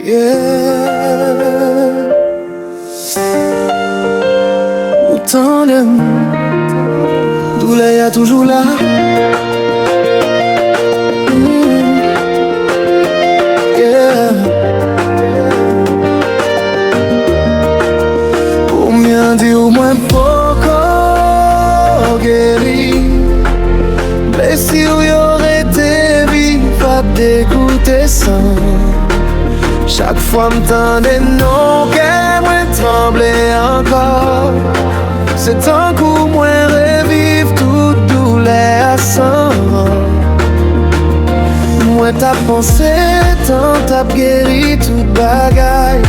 Yeah. Autant d'amour, douleur y'a toujours là. Yeah. Pour bien dire au moins pourquoi guéri. Blessure y'aurait été vif à d'écouter ça. Chaque fois m'tendais non qu'elle moi tremblait encore. C'est un coup moins revive toute douleur à sang. Moi t'as pensé tant t'as guéri toute bagaille.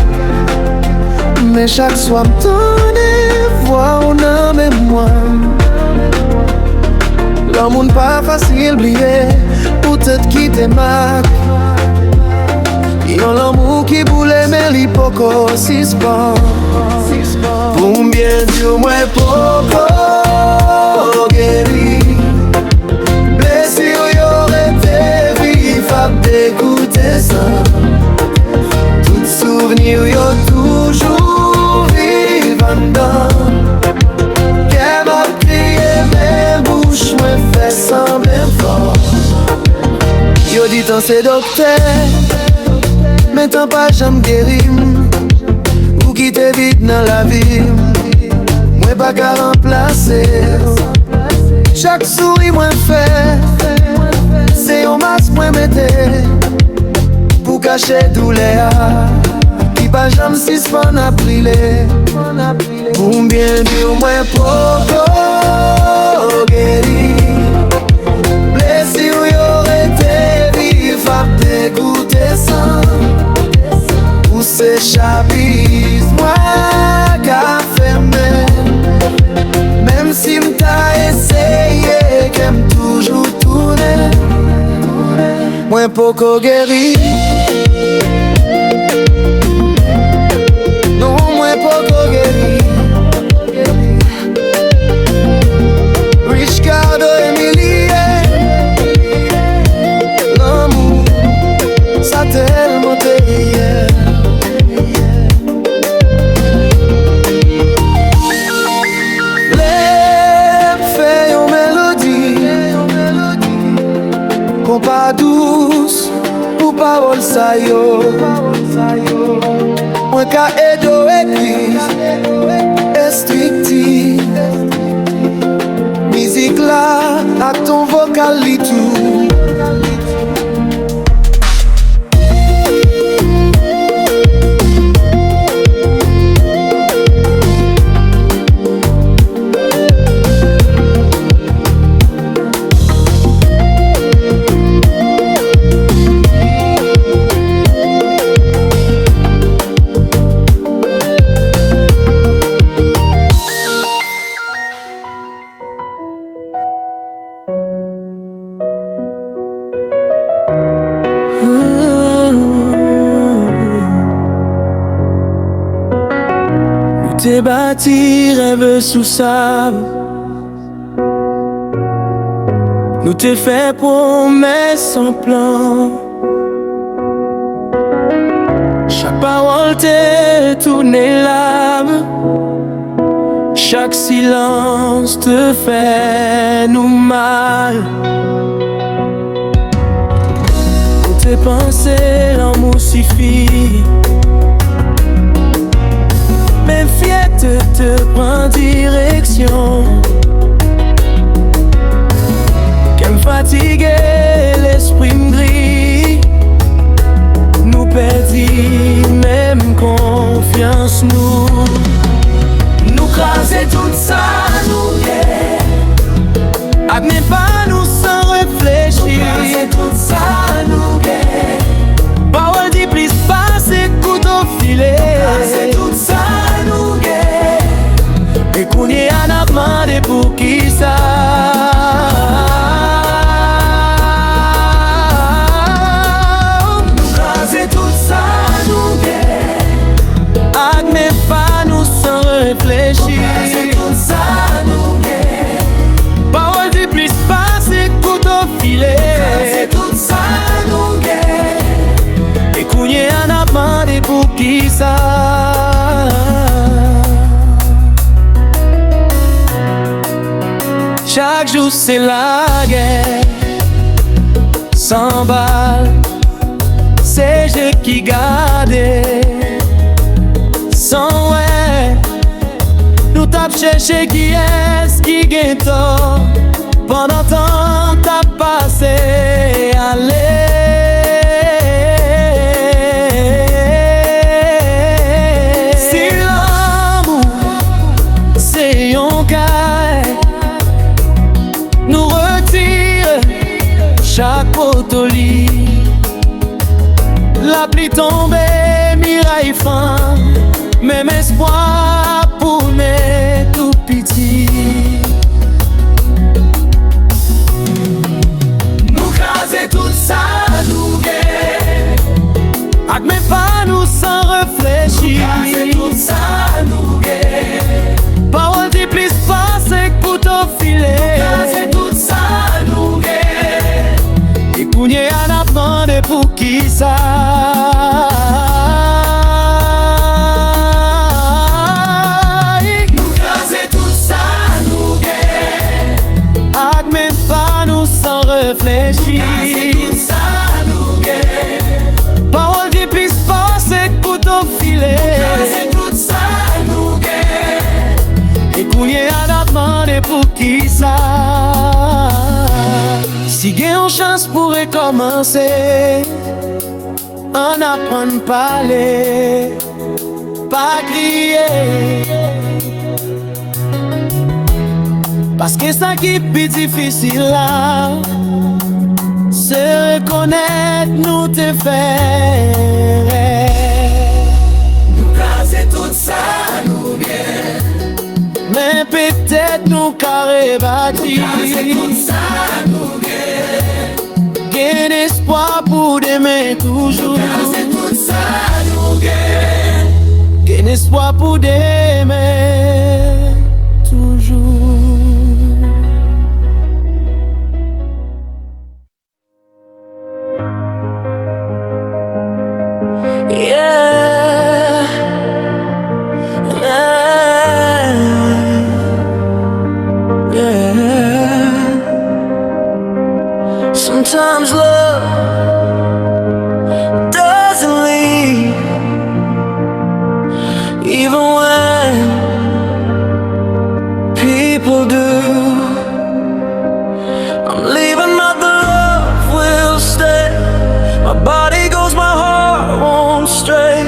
Mais chaque soir m'tendais voir on a même moi. L'amour n'est pas facile oublier pour te quitter ma. Yon l'amour qui boule mais l'hypoco suspend. Pour bien dire moi poco guéri. Blessure y'aurait été vif à d'écouter ça. Tout souvenir y'a toujours vivant dedans. Qu'elle m'a crié mes bouches me fait sembler fort. Yo dit tant c'est docteur, mais tant pas jamais guéri. Ou qui te vite dans la vie. Moi pas qu'à remplacer. Chaque souris moi fait. C'est un masque moi mettez. Pour cacher douleur. Qui pas jamais suspend à brûler. Pour bien dire moi poco guéri. Blessure y'aurait été vif à t'écouter sans. Où s'échappise moi qu'à fermer. Même si m't'a essayé qu'aime toujours tourner. Moi poco guéri. Non moi poco guéri. Ricardo Emilie. L'amour ça tellement hier. Pas douce, ou parole sa yo. Moi ka edo église, estricti. Musique là, ak ton vocal li tout. T'es bâti rêve sous sable. Nous t'ai fait promesse sans plan. Chaque parole t'est tourné l'âme. Chaque silence te fait nous mal. Pour tes pensées l'amour suffit. Même fiette te prend direction. Qu'elle me fatigue, l'esprit me grille. Nous perdit même confiance nous. Nous craser tout ça nous guère. Admets pas nous sans réfléchir. Nous craser tout ça nous guère. Parole dit plus pas écoute au filet. Nous craser tout ça. Et qu'on y a demandé pour qui ça. Nous craser tout ça, nous guère. Avec mes pour qui ça? Chaque jour c'est la guerre, 100 balles, c'est je qui gardais. Sans ouais, nous t'ap cherché qui est-ce qui gagne tort. Pendant temps t'as passé, allez. Si l'amour c'est un caille, nous retire chaque potoli. La pluie tombée, miraille fin, même espoir pour mes tout petits. Nous craser tout ça, nous guet. Avec mes pas nous sans réfléchir. Nous craser tout ça, nous guet. Parole dit plus passer que pour t'enfiler. Nous craser tout ça, nous guet. Et cougner à la demande pour qui ça? Réfléchir, tout ça nous guette. Parole qui puisse passer pour t'enfiler. C'est tout ça nous guette. Et couiller à la demande pour qui ça? Si gagne une chance pour recommencer, on apprend à parler, pas crier. Parce que ça qui est plus difficile là, se reconnaître nous te faire. Nous casser tout ça nous bien, mais peut-être nous carré bâti. Nous casser tout ça nous bien, gain espoir pour demain toujours. Nous casser tout ça nous bien, gain espoir pour demain toujours. Sometimes love doesn't leave, even when people do. I'm leaving, but the love will stay. My body goes, my heart won't stray.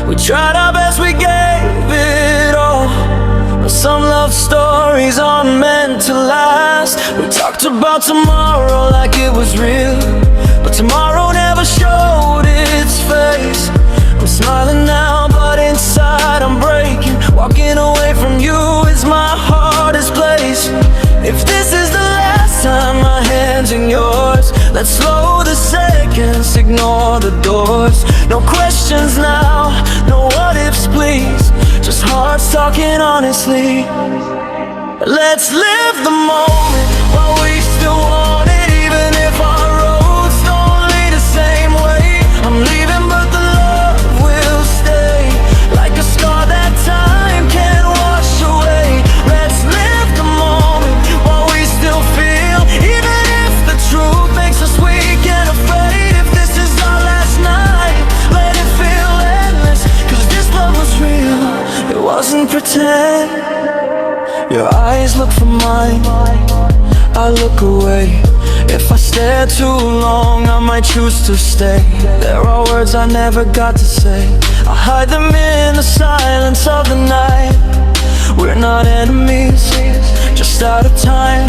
We tried our best, we gave it all, but some love stories aren't meant to last. We talked about tomorrow like it was real, but tomorrow never showed its face. I'm smiling now, but inside I'm breaking. Walking away from you is my hardest place. If this is the last time my hand's in yours, let's slow the seconds, ignore the doors. No questions now, no what ifs please, just hearts talking honestly. Let's live the moment while we still want it, even if our roads don't lead the same way. I'm leaving, but the love will stay, like a scar that time can't wash away. Let's live the moment while we still feel, even if the truth makes us weak and afraid. If this is our last night, let it feel endless, cause this love was real, it wasn't pretend. Your eyes look for mine, I look away. If I stare too long, I might choose to stay. There are words I never got to say, I hide them in the silence of the night. We're not enemies, just out of time,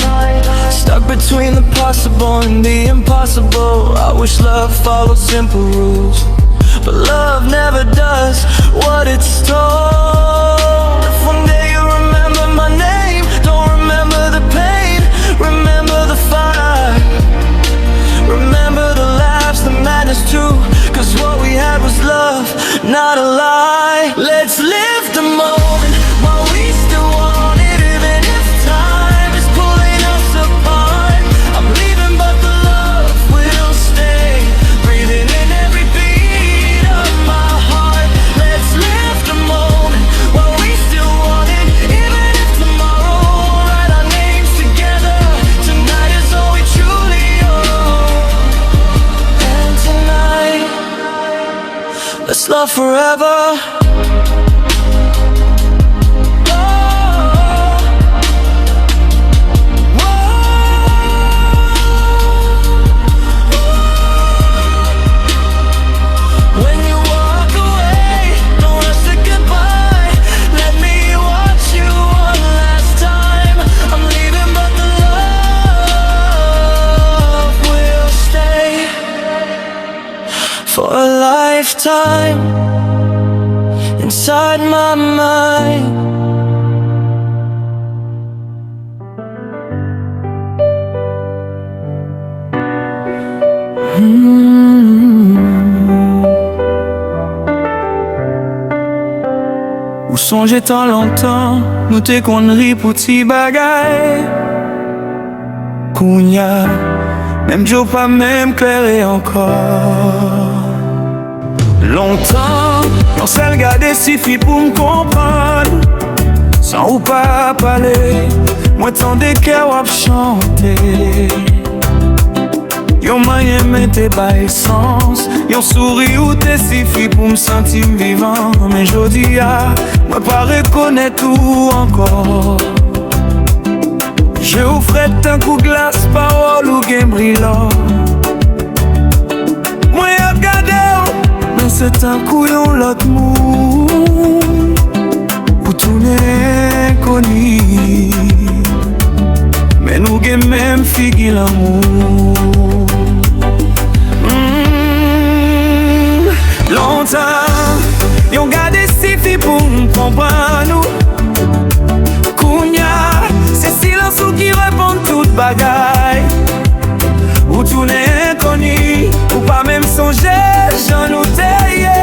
stuck between the possible and the impossible. I wish love followed simple rules, but love never does what it's told. If one day you remember my name, don't remember the pain, remember the fight, remember the laughs, the madness too, cause what we had was love, not a lie. Let's live the moment while we still want it, even if time is pulling us apart. I'm leaving, but the love will stay, breathing in every beat of my heart. this love forever. For a lifetime inside my mind. Où songe tant longtemps, nous te conneries pour ti bagay. Kounya, même Joe pas même clairé encore. Longtemps, on s'est regardé suffit pour me comprendre. Sans ou pas parler, moi tant de cœur à chanter. Yon moyen mette ba essence, yon sourire ou te suffit pour me sentir vivant. Mais jodi a, moi pas reconnaître tout encore. Je offre un coup de glace, parole ou game brillant. Moi y'a regardé, mais c'est un couillon l'autre mou. Pour tourner connu, mais nous game même figue l'amour. Longtemps, yon gardé si fi pour m'comprendre nous. Kounya, c'est silence ou qui répond toute bagaille. Ou tourner inconnu, ou pas même songer, j'en ou t'ayé.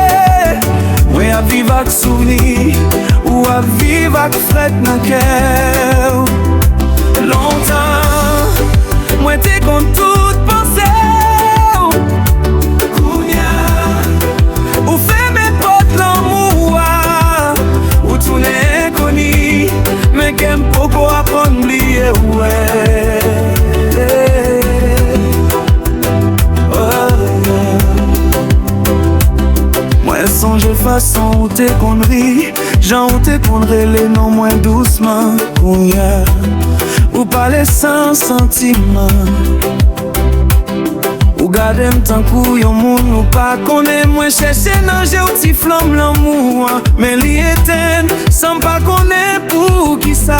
Ouais, à vivre avec souvenir, ou à vivre avec fret dans cœur. Longtemps, moi t'es contre toute pensée. Ou fait mes potes l'amour, ou tourner inconnu, mais qu'aime beaucoup apprendre à oublier, ouais. Moi songe façon où t'es conneries, j'en où t'es conneries les noms moins doucement, ou parler sans sentiment. Ou gade m'tan kou yon moun ou pas connaît. Moi chercher nan j'ai ou ti flamme l'amour, mais li eten sans pas connaît pour qui ça.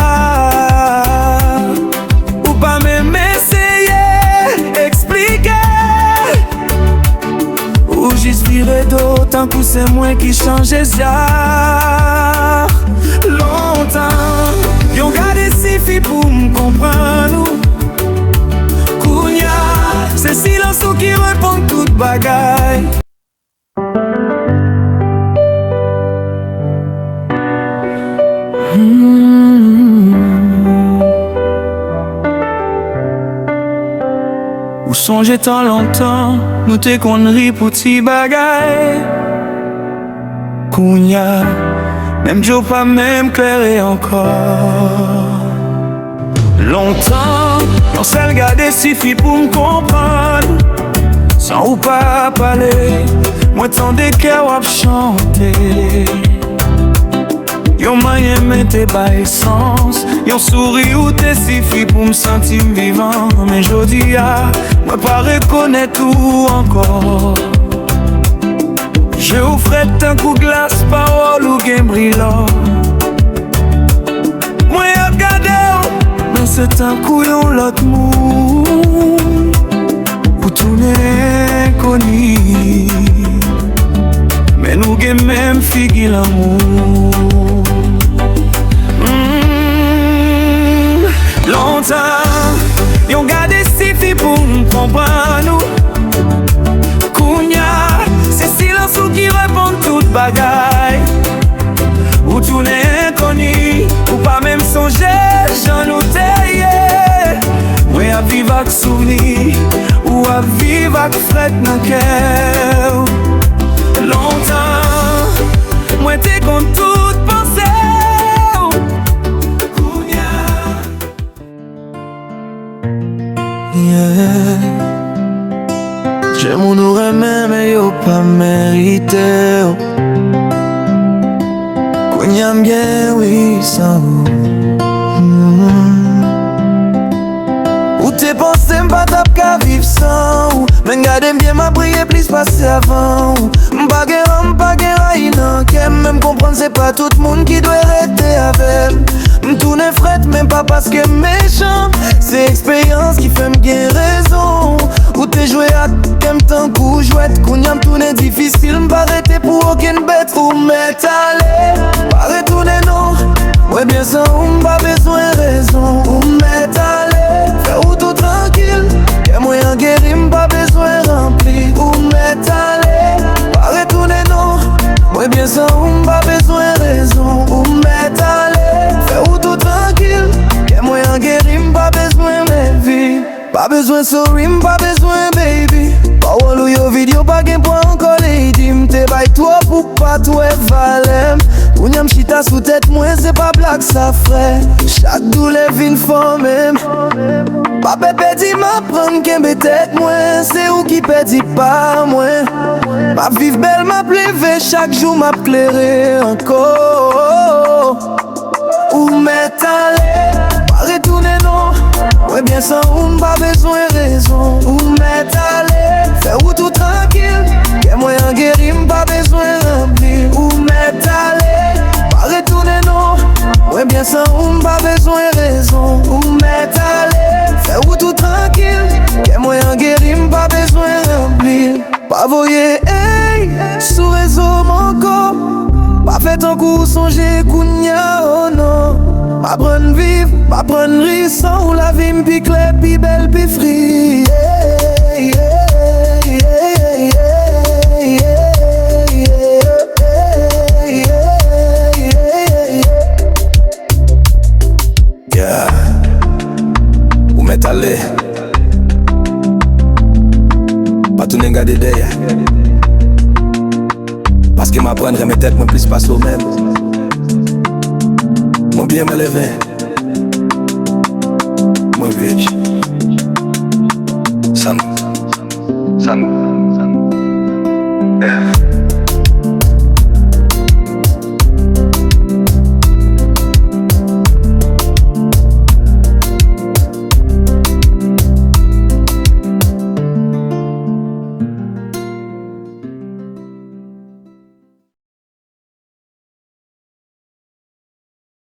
Ou pas même essayer expliquer, ou juste virer d'autant que c'est moi qui change ça. Longtemps, yon gade si pour m'comprendre. C'est silence ou qui répond toute bagaille. Où songe tant longtemps, nous te conneries pour ti bagaille. Kounya, même Joe pas même clairé encore. Longtemps, on s'est regardé suffit pour me comprendre. Sans ou pas parler, moi tant de cœur à chanter. Yon moyen mette ba essence, yon sourire ou te suffit pour me sentir vivant. Mais jodi a, moi pas reconnaître tout encore. Je offre un coup de glace, parole ou game brillant. Moi y'a regardé, mais c'est un couillon l'autre mou. Pour tourner inconnu, mais nous game même figue l'amour. Longtemps, yon gardé si fi pour m'comprendre nous. Kounya, c'est silence ou qui répond toute bagaille. Ou tourner inconnu, ou pas même songer, j'en ou t'ayé. Ouais, à vivre avec souvenir, ou à vivre avec fret dans cœur. Longtemps, moi t'es contre toute pensée. J'ai mon nous remet mais yo pas mérité. Qu'on y aime bien, oui, sans vous. Ou t'es pensé m'pas tap ka vivre sans ou. Men gade bien m'a prié plus passer avant ou. M'pa gen ray nan kem. Même comprendre c'est pas tout le monde qui doit rester avec. M'tourne fret même pas parce que méchant. C'est expérience qui fait m'gain raison. Ou t'es joué à t'aime tant coup jouette. Qu'on y a m'tourne difficile m'pas arrêter pour aucune bête. Ou m'étaler, pas retourner non. Ouais bien ça ou m'pas besoin raison. Ou m'étaler, faire ou tout tranquille. Y'a moyen guéri m'pas besoin rempli. Ou m'étaler, pas retourner non. Ouais bien ça ou m'pas besoin raison. Ou m'étaler, faire ou tout tranquille. Y'a moyen guéri m'pas besoin mes vies. Pas besoin sorry m'pas besoin baby. Parole ou yo vidéo pas gen pour encore les dim. T'es bail toi pour pas toi valem. Ou nyam chita sous tête moi c'est pas blague ça frère. Chaque douleur vin fort même. Pas bébé dit m'apprendre qu'un tête moi. C'est où qui perdit pas moi. Ma vive belle m'a levé chaque jour m'a clairé encore. Ou m'étaler, pas retourner non. Ouais bien sans ou m'pas besoin raison. Ou m'étaler, faire ou tout tranquille. Y'a moyen guéri m'pas besoin rempli. Ou m'étaler, pas retourner non. Ouais bien sans ou m'pas besoin raison. Ou m'étaler, faire ou tout tranquille. Y'a moyen guéri m'pas besoin rempli. Pas voyer hey, sous réseau mon corps. Pas fait un coup songer kounya oh non. Ma prenne vive, ma prenne rire sans la vie m'pi clair, pi belle, pi free. Yeah, yeah, yeah, yeah, yeah, yeah. Yeah. Ou m'étaler. Pas tout n'est gardé derrière. Parce que m'apprendre mes têtes, moi plus pas au même. Moi bien me lever. Moi bitch. Sam. Yeah.